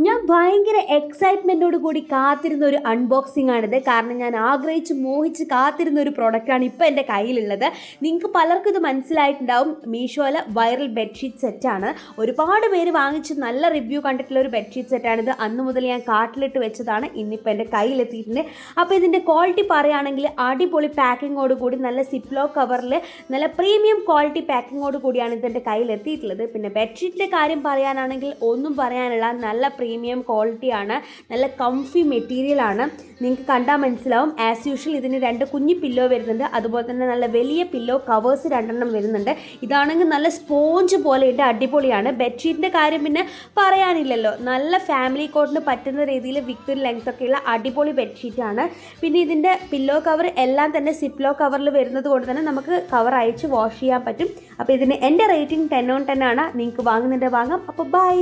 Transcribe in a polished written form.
ഞാൻ ഭയങ്കര എക്സൈറ്റ്മെൻറ്റോട് കൂടി കാത്തിരുന്ന ഒരു അൺബോക്സിംഗ് ആണിത്. കാരണം ഞാൻ ആഗ്രഹിച്ച് മോഹിച്ച് കാത്തിരുന്ന ഒരു പ്രൊഡക്റ്റാണ് ഇപ്പോൾ എൻ്റെ കയ്യിലുള്ളത്. നിങ്ങൾക്ക് പലർക്കും ഇത് മനസ്സിലായിട്ടുണ്ടാവും. മീഷോയിലെ വൈറൽ ബെഡ്ഷീറ്റ് സെറ്റാണ്. ഒരുപാട് പേര് വാങ്ങിച്ച് നല്ല റിവ്യൂ കണ്ടിട്ടുള്ള ഒരു ബെഡ്ഷീറ്റ് സെറ്റാണിത്. അന്ന് മുതൽ ഞാൻ കാർട്ടിലിട്ട് വെച്ചതാണ്. ഇന്നിപ്പോൾ എൻ്റെ കയ്യിലെത്തിയിട്ടുണ്ട്. അപ്പോൾ ഇതിൻ്റെ ക്വാളിറ്റി പറയുകയാണെങ്കിൽ അടിപൊളി പാക്കിങ്ങോട് കൂടി നല്ല സിപ്ലോ കവറിൽ നല്ല പ്രീമിയം ക്വാളിറ്റി പാക്കിങ്ങോട് കൂടിയാണ് ഇതിൻ്റെ കയ്യിലെത്തിയിട്ടുള്ളത്. പിന്നെ ബെഡ്ഷീറ്റിൻ്റെ കാര്യം പറയാനാണെങ്കിൽ ഒന്നും പറയാനുള്ള നല്ല പ്രീമിയം ക്വാളിറ്റിയാണ്, നല്ല കംഫി മെറ്റീരിയലാണ്. നിങ്ങൾക്ക് കണ്ടാൽ മനസ്സിലാവും. ആസ് യൂഷ്വൽ ഇതിന് 2 കുഞ്ഞി പില്ലോ വരുന്നുണ്ട്. അതുപോലെ തന്നെ നല്ല വലിയ പില്ലോ കവേഴ്സ് 2 വരുന്നുണ്ട്. ഇതാണെങ്കിൽ നല്ല സ്പോഞ്ച് പോലെയുണ്ട്, അടിപൊളിയാണ്. ബെഡ്ഷീറ്റിൻ്റെ കാര്യം പിന്നെ പറയാനില്ലല്ലോ. നല്ല ഫാമിലി കോട്ടിന് പറ്റുന്ന രീതിയിൽ വിത്ത് ലെങ്ത് ഒക്കെയുള്ള അടിപൊളി ബെഡ്ഷീറ്റാണ്. പിന്നെ ഇതിൻ്റെ പില്ലോ കവർ എല്ലാം തന്നെ സിപ്ലോ കവറിൽ വരുന്നത് കൊണ്ട് തന്നെ നമുക്ക് കവർ അയച്ച് വാഷ് ചെയ്യാൻ പറ്റും. അപ്പോൾ ഇതിന് എൻ്റെ റേറ്റിംഗ് 10/10 ആണ്. നിങ്ങൾക്ക് വാങ്ങുന്നുണ്ട് വാങ്ങാം. അപ്പോൾ ബൈ.